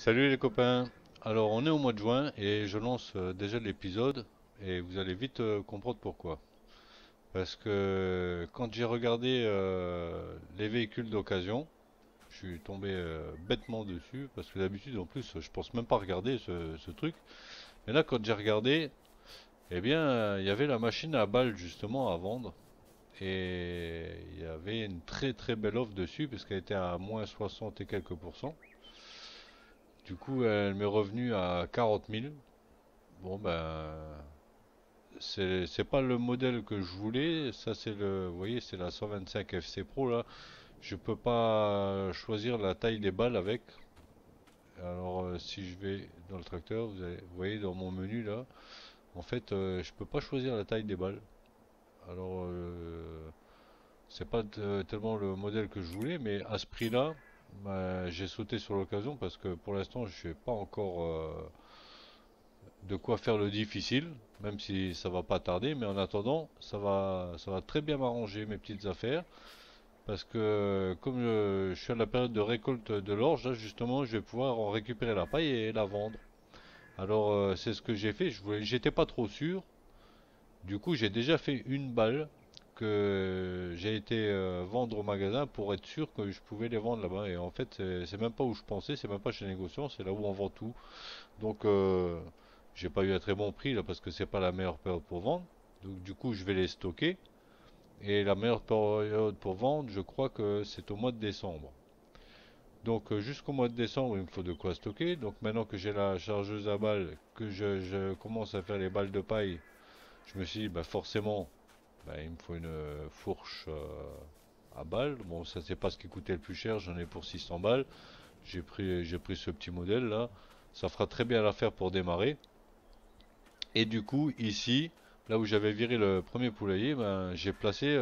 Salut les copains. Alors on est au mois de juin et je lance déjà l'épisode et vous allez vite comprendre pourquoi. Parce que quand j'ai regardé les véhicules d'occasion, je suis tombé bêtement dessus parce que d'habitude en plus je pense même pas regarder ce truc. Mais là quand j'ai regardé, eh bien il y avait la machine à balles justement à vendre et il y avait une très très belle offre dessus parce qu'elle était à moins 60 et quelques pourcents. Du coup elle m'est revenue à 40 000. Bon ben, c'est pas le modèle que je voulais. Ça c'est vous voyez, c'est la 125 FC Pro là. Je peux pas choisir la taille des balles avec. Alors si je vais dans le tracteur, vous voyez dans mon menu là, en fait je peux pas choisir la taille des balles. Alors c'est pas tellement le modèle que je voulais, mais à ce prix-là, bah, j'ai sauté sur l'occasion parce que pour l'instant je n'ai pas encore de quoi faire le difficile, même si ça va pas tarder, mais en attendant, ça va très bien m'arranger mes petites affaires, parce que comme je suis à la période de récolte de l'orge, là justement, je vais pouvoir en récupérer la paille et la vendre. Alors c'est ce que j'ai fait, j'étais pas trop sûr, du coup j'ai déjà fait une balle que j'ai été vendre au magasin pour être sûr que je pouvais les vendre là-bas. Et en fait, c'est même pas où je pensais, c'est même pas chez les négociants, c'est là où on vend tout. Donc, j'ai pas eu un très bon prix là parce que c'est pas la meilleure période pour vendre. Donc, du coup, je vais les stocker. Et la meilleure période pour vendre, je crois que c'est au mois de décembre. Donc, jusqu'au mois de décembre, il me faut de quoi stocker. Donc, maintenant que j'ai la chargeuse à balles, que je commence à faire les balles de paille, je me suis dit, bah, forcément, bah, il me faut une fourche à balles. Bon, ça, c'est pas ce qui coûtait le plus cher. J'en ai pour 600 balles. J'ai pris ce petit modèle là. Ça fera très bien l'affaire pour démarrer. Et du coup, ici, là où j'avais viré le premier poulailler, ben, j'ai placé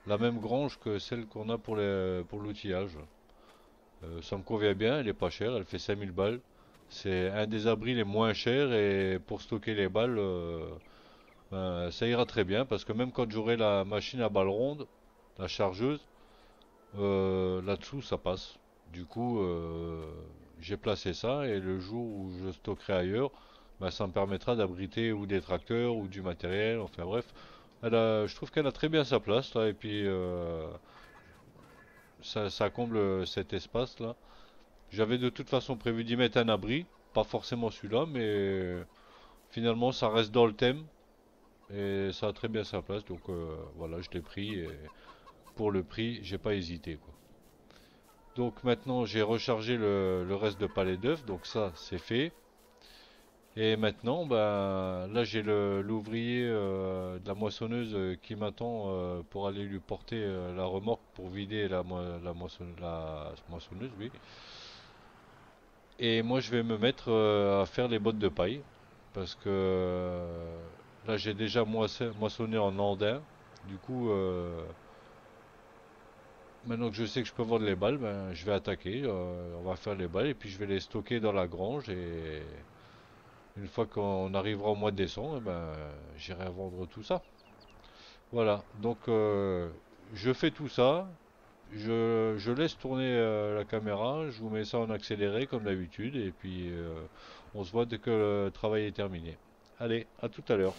la même grange que celle qu'on a pour l'outillage. Ça me convient bien, elle est pas chère, elle fait 5000 balles. C'est un des abris les moins chers et pour stocker les balles, ben, ça ira très bien parce que même quand j'aurai la machine à balles rondes, la chargeuse, là-dessous ça passe. Du coup, j'ai placé ça et le jour où je stockerai ailleurs, bah, ça me permettra d'abriter ou des tracteurs ou du matériel. Enfin bref, je trouve qu'elle a très bien sa place là et puis ça comble cet espace là. J'avais de toute façon prévu d'y mettre un abri, pas forcément celui-là, mais finalement ça reste dans le thème et ça a très bien sa place. Donc voilà, je l'ai pris et pour le prix, j'ai pas hésité quoi. Donc maintenant j'ai rechargé le reste de palais d'œufs, donc ça c'est fait. Et maintenant, bah, là j'ai l'ouvrier de la moissonneuse qui m'attend pour aller lui porter la remorque pour vider la moissonneuse, oui. Et moi je vais me mettre à faire les bottes de paille parce que là j'ai déjà moissonné en andin. Du coup, maintenant que je sais que je peux vendre les balles, ben, je vais attaquer. On va faire les balles et puis je vais les stocker dans la grange et une fois qu'on arrivera au mois de décembre, eh ben, j'irai vendre tout ça. Voilà, donc je fais tout ça, je laisse tourner la caméra, je vous mets ça en accéléré comme d'habitude, et puis on se voit dès que le travail est terminé. Allez, à tout à l'heure.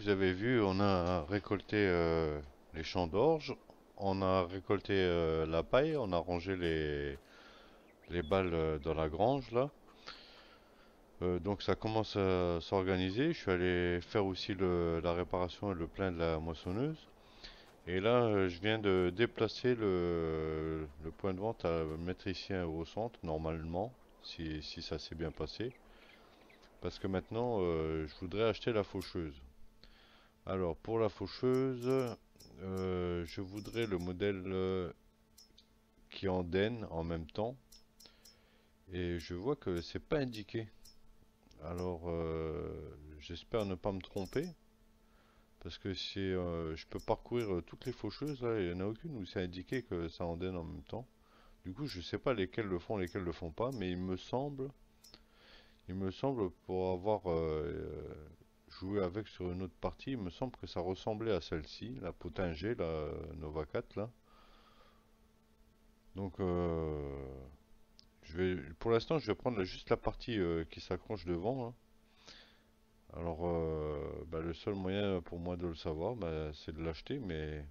vous avez vu, on a récolté les champs d'orge, on a récolté la paille, on a rangé les balles dans la grange là. Donc ça commence à s'organiser. Je suis allé faire aussi la réparation et le plein de la moissonneuse. Et là, je viens de déplacer le point de vente à mettre ici au centre, normalement, si ça s'est bien passé. Parce que maintenant, je voudrais acheter la faucheuse. Alors, pour la faucheuse, je voudrais le modèle qui andenne en même temps. Et je vois que c'est pas indiqué. Alors, j'espère ne pas me tromper. Parce que si je peux parcourir toutes les faucheuses, là, il n'y en a aucune où c'est indiqué que ça andenne en même temps. Du coup, je sais pas lesquelles le font, lesquelles le font pas, mais il me semble pour avoir joué avec sur une autre partie, il me semble que ça ressemblait à celle-ci, la Pottinger, la Nova 4 là. Donc, pour l'instant, je vais prendre juste la partie qui s'accroche devant, hein. Alors, bah, le seul moyen pour moi de le savoir, bah, c'est de l'acheter, mais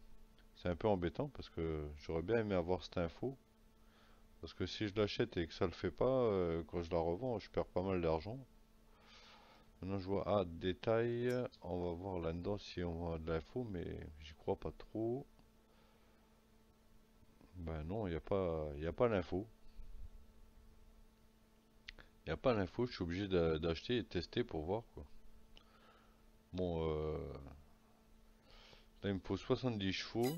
c'est un peu embêtant parce que j'aurais bien aimé avoir cette info. Parce que si je l'achète et que ça le fait pas, quand je la revends, je perds pas mal d'argent. Maintenant je vois, ah, détail, on va voir là-dedans si on voit de l'info, mais j'y crois pas trop. Ben non, il y a pas l'info. Il n'y a pas l'info, je suis obligé d'acheter et de tester pour voir quoi. Bon, là il me faut 70 chevaux,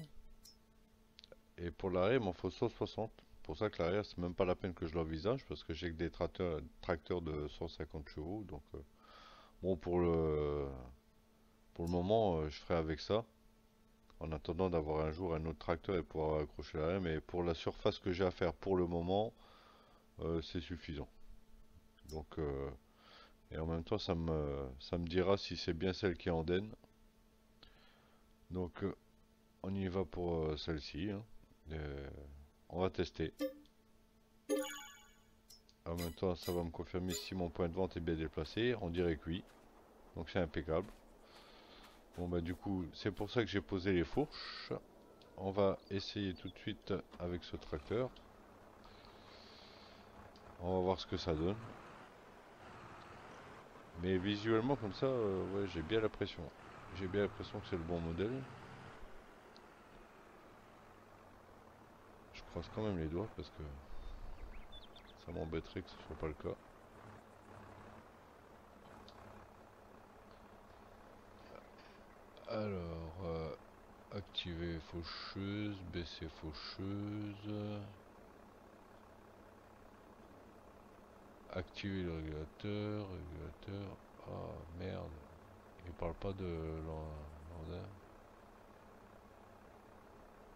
et pour l'arrière il m'en faut 160. Pour ça que l'arrière c'est même pas la peine que je l'envisage, parce que j'ai que des tracteurs de 150 chevaux, donc bon pour le moment je ferai avec ça. En attendant d'avoir un jour un autre tracteur et pouvoir accrocher l'arrière, mais pour la surface que j'ai à faire pour le moment, c'est suffisant. Donc, et en même temps, ça me dira si c'est bien celle qui est andenne. Donc, on y va pour celle-ci, hein. Euh, on va tester. En même temps, ça va me confirmer si mon point de vente est bien déplacé. On dirait que oui. Donc, c'est impeccable. Bon, bah, du coup, c'est pour ça que j'ai posé les fourches. On va essayer tout de suite avec ce tracteur. On va voir ce que ça donne. Mais visuellement comme ça, ouais, j'ai bien l'impression. J'ai bien l'impression que c'est le bon modèle. Je croise quand même les doigts parce que ça m'embêterait que ce soit pas le cas. Alors, activer faucheuse, baisser faucheuse, activer le régulateur. Ah merde, il parle pas de l'ordre.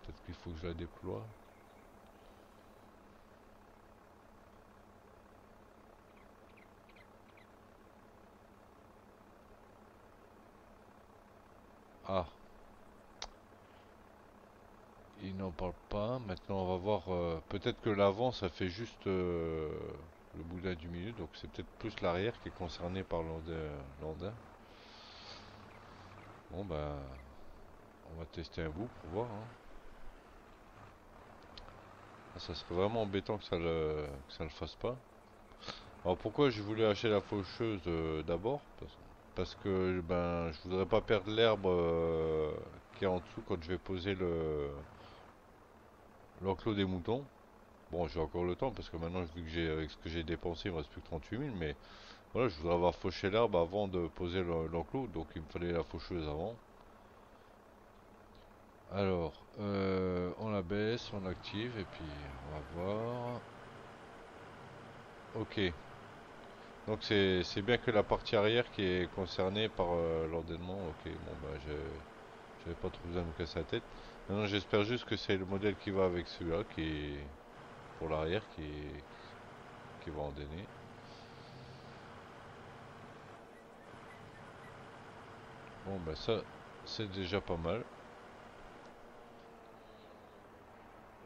Peut-être qu'il faut que je la déploie. Ah, il n'en parle pas. Maintenant, on va voir. Peut-être que l'avant, ça fait juste le boudin du milieu. Donc, c'est peut-être plus l'arrière qui est concerné par l'Andin. Bon, bah, on va tester un bout pour voir, hein. Ah, ça serait vraiment embêtant que ça le fasse pas. Alors, pourquoi je voulais acheter la faucheuse d'abord? Parce que ben, je voudrais pas perdre l'herbe qui est en dessous quand je vais poser l'enclos des moutons. Bon, j'ai encore le temps parce que maintenant, vu que avec ce que j'ai dépensé, il me reste plus que 38 000. Mais voilà, je voudrais avoir fauché l'herbe avant de poser l'enclos. Donc, il me fallait la faucheuse avant. Alors, on la baisse, on l'active et puis on va voir. Ok. Donc, c'est bien que la partie arrière qui est concernée par l'ordonnement. Ok, bon, bah, j'avais pas trop besoin de me casser la tête. Maintenant, j'espère juste que c'est le modèle qui va avec celui-là qui est pour l'arrière qui va endainer. Bon, bah ça, c'est déjà pas mal.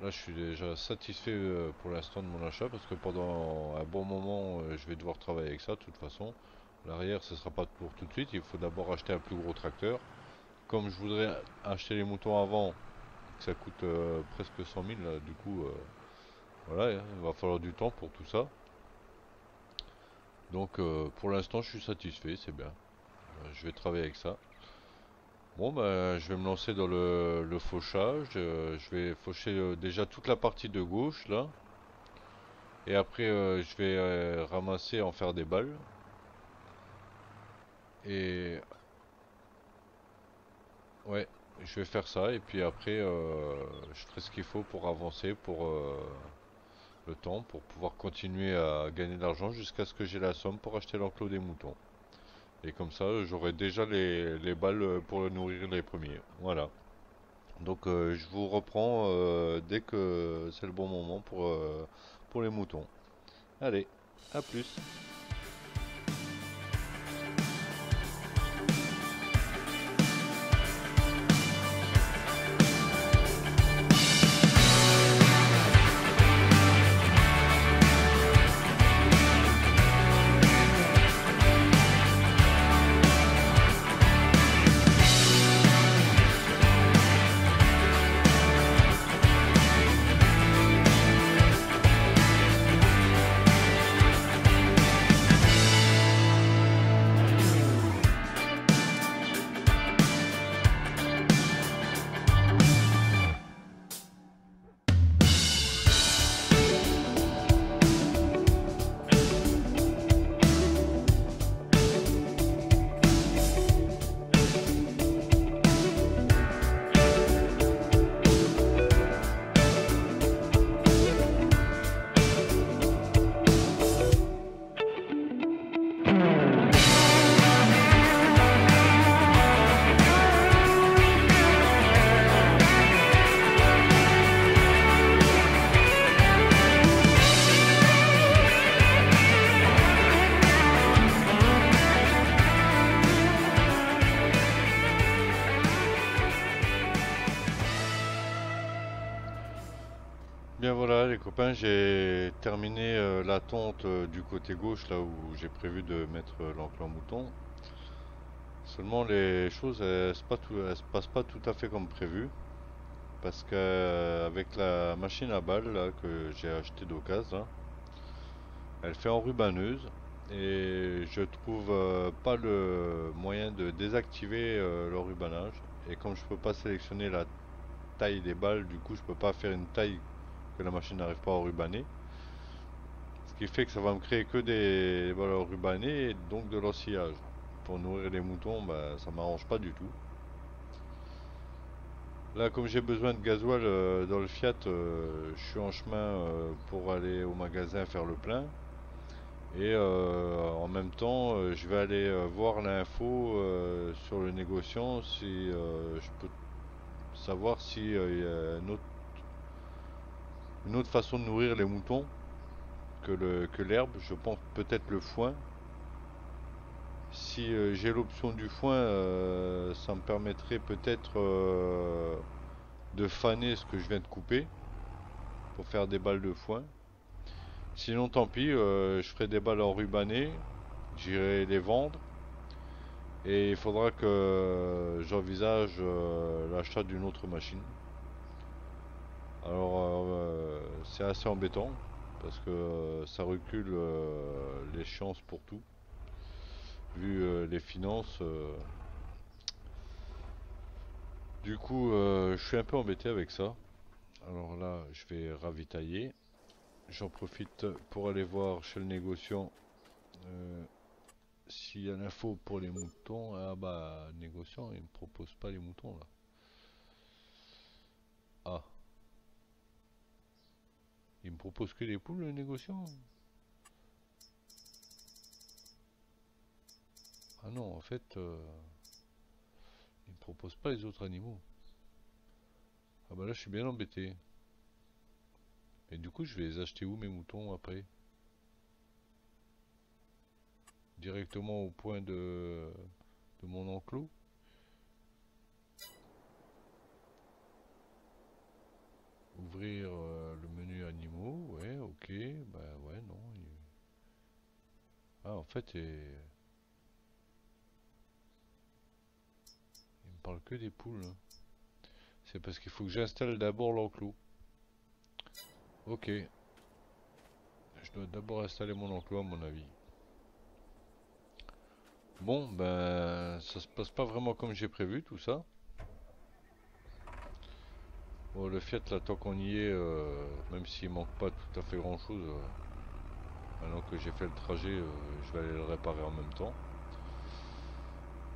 Là, je suis déjà satisfait pour l'instant de mon achat parce que pendant un bon moment, je vais devoir travailler avec ça de toute façon. L'arrière, ce sera pas pour tout de suite. Il faut d'abord acheter un plus gros tracteur. Comme je voudrais acheter les moutons avant, que ça coûte presque 100 000, là, du coup, voilà, hein, il va falloir du temps pour tout ça. Donc, pour l'instant, je suis satisfait, c'est bien. Je vais travailler avec ça. Bon, ben, je vais me lancer dans le fauchage. Je vais faucher déjà toute la partie de gauche, là. Et après, je vais ramasser, en faire des balles. Et ouais, je vais faire ça. Et puis après, je ferai ce qu'il faut pour avancer, pour le temps, pour pouvoir continuer à gagner de l'argent jusqu'à ce que j'ai la somme pour acheter l'enclos des moutons. Et comme ça, j'aurai déjà les balles pour nourrir les premiers. Voilà. Donc je vous reprends dès que c'est le bon moment pour les moutons. Allez, à plus. Bien voilà les copains, j'ai terminé la tonte du côté gauche là où j'ai prévu de mettre l'enclos mouton. Seulement les choses elles se passent pas tout à fait comme prévu parce que avec la machine à balles là, que j'ai acheté d'occasion, là, elle fait enrubaneuse et je trouve pas le moyen de désactiver l'enrubanage. Et comme je peux pas sélectionner la taille des balles, du coup je peux pas faire une taille que la machine n'arrive pas à enrubaner. Ce qui fait que ça va me créer que des balles enrubanées et donc de l'oscillage. Pour nourrir les moutons, bah, ça m'arrange pas du tout. Là, comme j'ai besoin de gasoil dans le Fiat, je suis en chemin pour aller au magasin faire le plein. Et en même temps, je vais aller voir l'info sur le négociant si je peux savoir si il y a une autre façon de nourrir les moutons que l'herbe. Je pense peut-être le foin. Si j'ai l'option du foin, ça me permettrait peut-être de faner ce que je viens de couper pour faire des balles de foin. Sinon, tant pis, je ferai des balles enrubanées, j'irai les vendre et il faudra que j'envisage l'achat d'une autre machine. Alors, c'est assez embêtant parce que ça recule l'échéance pour tout, vu les finances. Du coup, je suis un peu embêté avec ça. Alors là, je vais ravitailler. J'en profite pour aller voir chez le négociant euh, s'il y a l'info pour les moutons. Ah bah, le négociant, il me propose pas les moutons là. Ah, il me propose que les poules, le négociant? Ah non, en fait, il me propose pas les autres animaux. Ah bah là, je suis bien embêté. Et du coup, je vais les acheter où mes moutons après? Directement au point de mon enclos? Ouvrir le menu animaux, ouais, ok, bah ouais, non. Ah, en fait, parle que des poules. C'est parce qu'il faut que j'installe d'abord l'enclos. Ok. Je dois d'abord installer mon enclos à mon avis. Bon, ben, ça se passe pas vraiment comme j'ai prévu tout ça. Bon, le Fiat là, tant qu'on y est, même s'il manque pas tout à fait grand chose, maintenant que j'ai fait le trajet, je vais aller le réparer en même temps.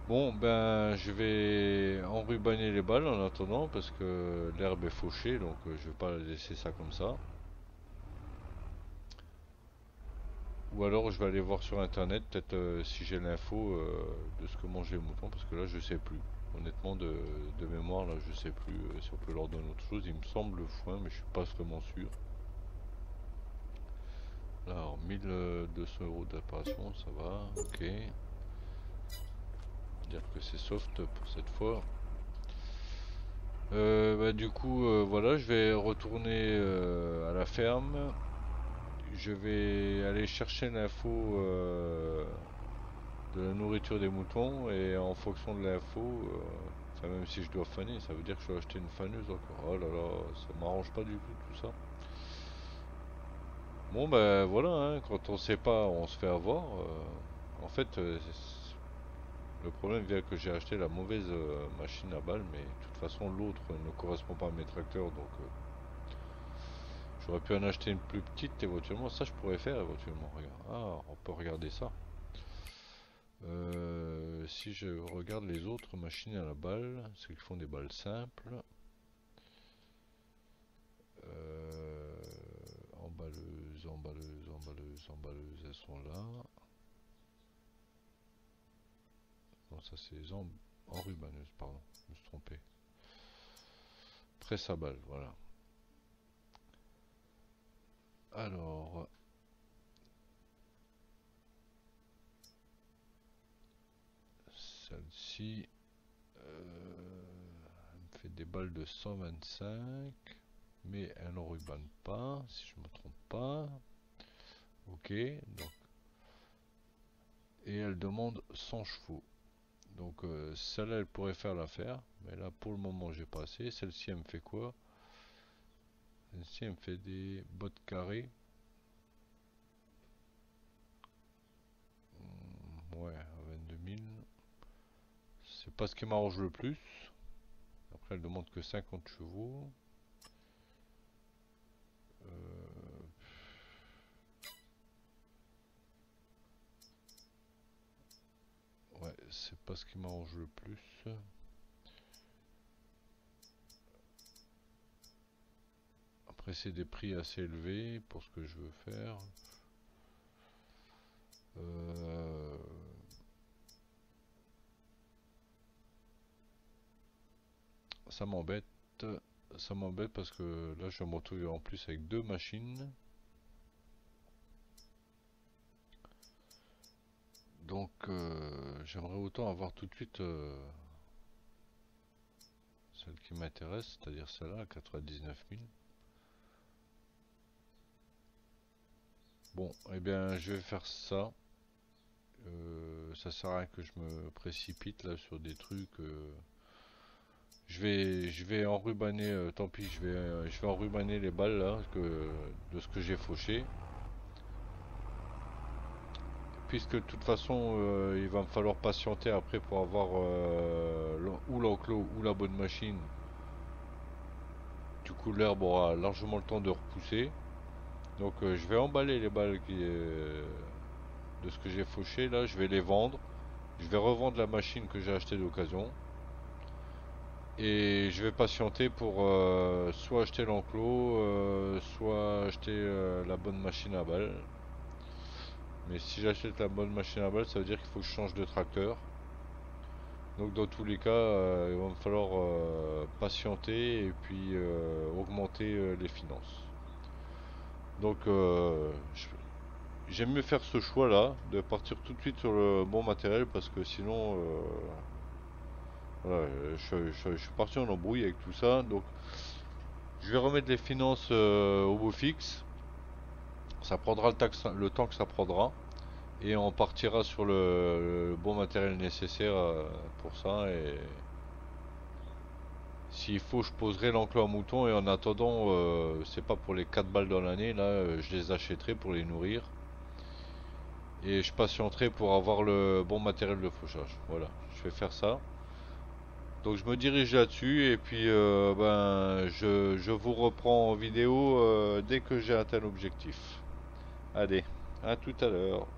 Bon, ben, je vais enrubanner les balles en attendant parce que l'herbe est fauchée, donc je vais pas laisser ça comme ça. Ou alors je vais aller voir sur internet, peut-être si j'ai l'info de ce que mangent les moutons, parce que là je sais plus. Honnêtement, de mémoire, là je sais plus si on peut leur donner autre chose. Il me semble le foin, mais je suis pas vraiment sûr. Alors, 1200 € d'apparition, ça va, ok. Dire que c'est soft pour cette fois. Bah, du coup, voilà, je vais retourner à la ferme. Je vais aller chercher l'info de la nourriture des moutons et en fonction de l'info, enfin même si je dois faner, ça veut dire que je dois acheter une faneuse encore. Oh là là, ça m'arrange pas du tout ça. Bon ben voilà, hein, quand on sait pas, on se fait avoir. En fait, le problème vient que j'ai acheté la mauvaise machine à balles, mais de toute façon l'autre ne correspond pas à mes tracteurs, donc j'aurais pu en acheter une plus petite éventuellement. Ça je pourrais faire éventuellement. Regarde. Ah, on peut regarder ça. Si je regarde les autres machines à la balle, celles qui font des balles simples, emballeuses, emballeuses, emballeuses, emballeuses, elles sont là. Non, ça c'est les enrubaneuses, pardon, je me suis trompé. Presse à balle, voilà. Alors, celle-ci, elle me fait des balles de 125, mais elle n'enrubane pas, si je me trompe pas. Ok, donc, et elle demande 100 chevaux. Donc celle-là elle pourrait faire l'affaire, mais là pour le moment j'ai pas assez. Celle-ci elle me fait quoi? Celle-ci elle me fait des bottes carrées. Ouais, à 22 000. C'est pas ce qui m'arrange le plus. Après elle demande que 50 chevaux. Ouais, c'est pas ce qui m'arrange le plus. Après c'est des prix assez élevés pour ce que je veux faire. Ça m'embête. Ça m'embête parce que là je vais me retrouver en plus avec deux machines. Donc j'aimerais autant avoir tout de suite celle qui m'intéresse, c'est-à-dire celle-là à 99 000. Bon, eh bien je vais faire ça. Ça sert à rien que je me précipite là sur des trucs. Je vais enrubaner, tant pis, je vais enrubaner les balles là de ce que j'ai fauché. Puisque de toute façon il va me falloir patienter après pour avoir ou l'enclos ou la bonne machine. Du coup l'herbe aura largement le temps de repousser. Donc je vais emballer les balles de ce que j'ai fauché là, je vais les vendre. Je vais revendre la machine que j'ai achetée d'occasion. Et je vais patienter pour soit acheter l'enclos, soit acheter la bonne machine à balles. Mais si j'achète la bonne machine à balles, ça veut dire qu'il faut que je change de tracteur. Donc dans tous les cas, il va me falloir patienter et puis augmenter les finances. Donc j'aime mieux faire ce choix là, de partir tout de suite sur le bon matériel parce que sinon voilà, je suis parti en embrouille avec tout ça. Donc je vais remettre les finances au beau fixe. Ça prendra le temps que ça prendra. Et on partira sur le bon matériel nécessaire pour ça. S'il faut, je poserai l'enclos à moutons et en attendant, c'est pas pour les 4 balles dans l'année, là, je les achèterai pour les nourrir. Et je patienterai pour avoir le bon matériel de fauchage. Voilà, je vais faire ça. Donc je me dirige là-dessus et puis je vous reprends en vidéo dès que j'ai atteint l'objectif. Allez, à tout à l'heure.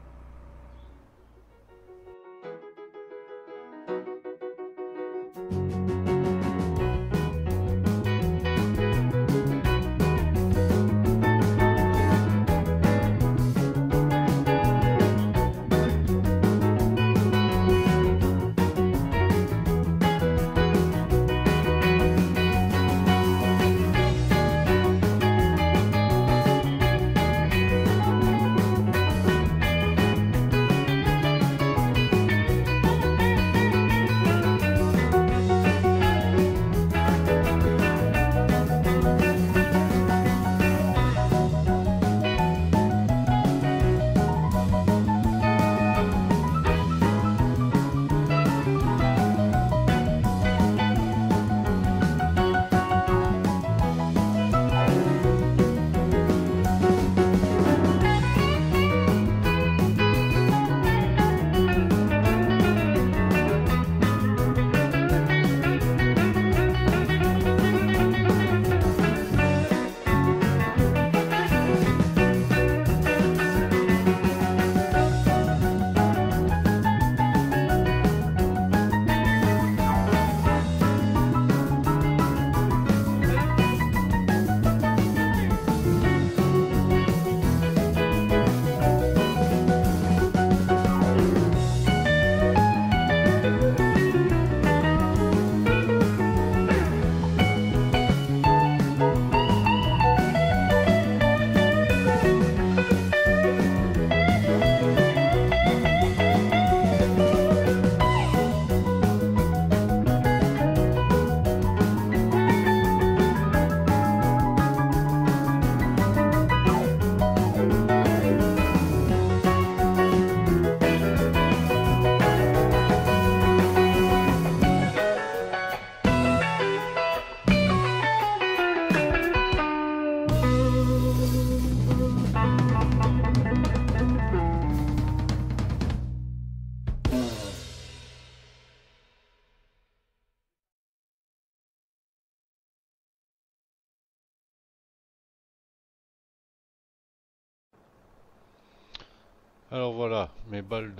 Alors voilà, mes balles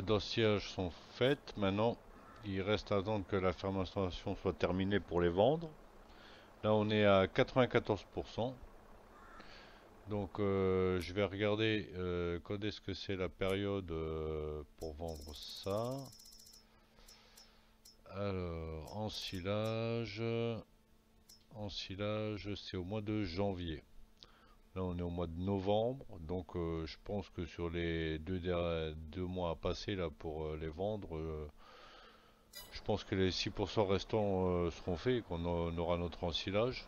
d'ensiage sont faites. Maintenant, il reste à attendre que la fermentation soit terminée pour les vendre. Là, on est à 94%. Donc, je vais regarder quand est-ce que c'est la période pour vendre ça. Alors, ensilage, c'est au mois de janvier. Là, on est au mois de novembre, donc je pense que sur les deux mois à passer là pour les vendre, je pense que les 6% restants seront faits et qu'on aura notre ensilage.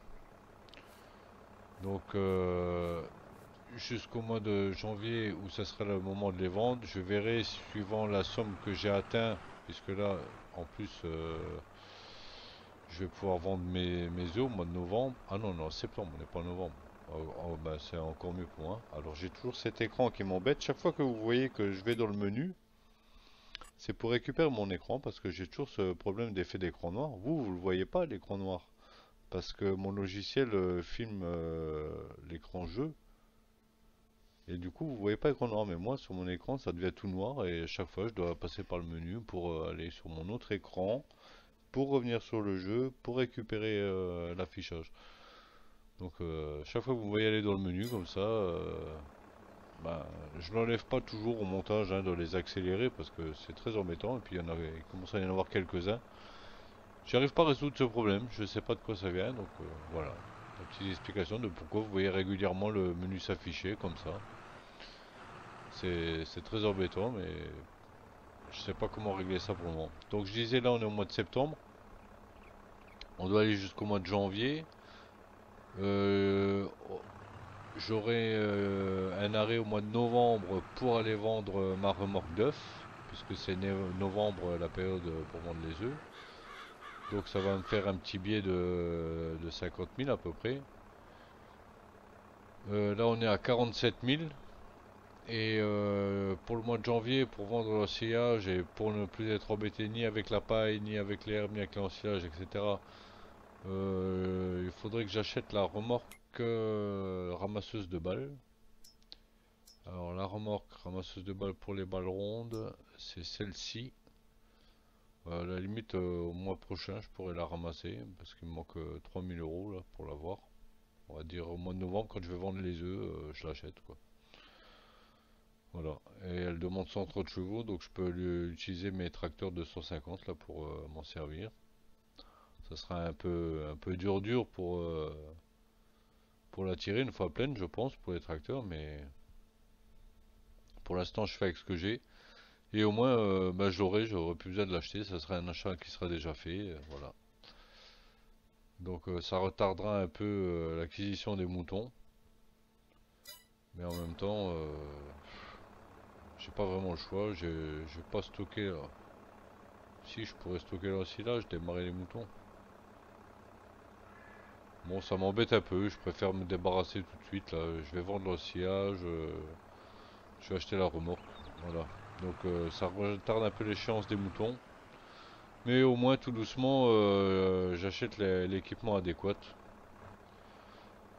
Donc jusqu'au mois de janvier où ça sera le moment de les vendre, je verrai suivant la somme que j'ai atteint, puisque là, en plus, je vais pouvoir vendre mes œufs au mois de novembre. Ah non, non, septembre, on n'est pas en novembre. Oh, bah, c'est encore mieux pour moi. Alors j'ai toujours cet écran qui m'embête. Chaque fois que vous voyez que je vais dans le menu, c'est pour récupérer mon écran parce que j'ai toujours ce problème d'effet d'écran noir. Vous le voyez pas l'écran noir parce que mon logiciel filme l'écran jeu et du coup vous voyez pas l'écran noir. Mais moi sur mon écran ça devient tout noir et chaque fois je dois passer par le menu pour aller sur mon autre écran, pour revenir sur le jeu, pour récupérer l'affichage. Donc chaque fois que vous voyez aller dans le menu comme ça, bah, je l'enlève pas toujours au montage hein, de les accélérer parce que c'est très embêtant et puis il commence à y en avoir quelques-uns. J'arrive pas à résoudre ce problème, je sais pas de quoi ça vient, donc voilà. Une petite explication de pourquoi vous voyez régulièrement le menu s'afficher comme ça. C'est très embêtant mais je sais pas comment régler ça pour le moment. Donc je disais là on est au mois de septembre. On doit aller jusqu'au mois de janvier. Euh, J'aurai un arrêt au mois de novembre pour aller vendre ma remorque d'œufs, puisque c'est novembre la période pour vendre les œufs. Donc ça va me faire un petit billet de 50 000 à peu près. Là on est à 47 000. Et pour le mois de janvier, pour vendre l'ensilage et pour ne plus être embêté ni avec la paille, ni avec l'herbe, ni avec l'ensilage, etc. Il faudrait que j'achète la remorque ramasseuse de balles. Alors la remorque ramasseuse de balles pour les balles rondes, c'est celle-ci. À la limite, au mois prochain, je pourrais la ramasser parce qu'il me manque 3000 € là pour l'avoir. On va dire au mois de novembre, quand je vais vendre les œufs, je l'achète quoi. Voilà. Et elle demande 130 chevaux, donc je peux utiliser mes tracteurs de 150 là pour m'en servir. Ça sera un peu dur pour la tirer une fois pleine, je pense, pour les tracteurs, mais pour l'instant, je fais avec ce que j'ai. Et au moins, bah, j'aurais plus besoin de l'acheter, ça sera un achat qui sera déjà fait, voilà. Donc ça retardera un peu l'acquisition des moutons, mais en même temps, j'ai pas vraiment le choix, je vais pas stocker là. Si je pourrais stocker l'ensilage, démarrer les moutons. Bon, ça m'embête un peu, je préfère me débarrasser tout de suite là. Je vais vendre l'ensilage, je vais acheter la remorque, voilà. Donc ça retarde un peu l'échéance des moutons. Mais au moins tout doucement j'achète l'équipement adéquat.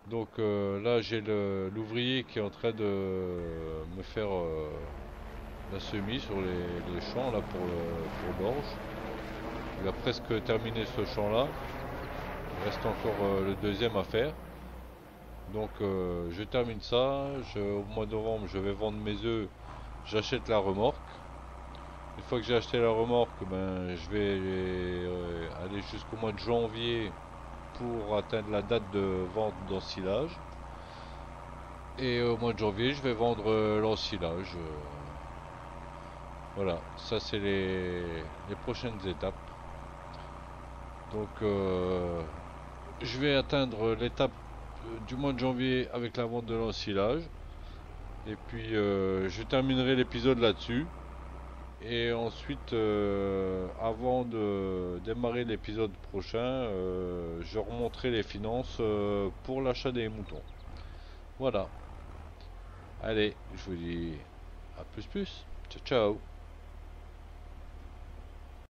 Donc là j'ai l'ouvrier qui est en train de me faire la semis sur les champs là pour l'orge. Il a presque terminé ce champ là. Il reste encore le deuxième à faire. Donc je termine ça. Au mois de novembre je vais vendre mes œufs. J'achète la remorque. Une fois que j'ai acheté la remorque, ben, je vais aller jusqu'au mois de janvier pour atteindre la date de vente d'ensilage. Et au mois de janvier, je vais vendre l'ensilage. Voilà, ça c'est les prochaines étapes. Donc je vais atteindre l'étape du mois de janvier avec la vente de l'ensilage. Et puis je terminerai l'épisode là-dessus. Et ensuite, avant de démarrer l'épisode prochain, je remonterai les finances pour l'achat des moutons. Voilà. Allez, je vous dis à plus plus. Ciao ciao.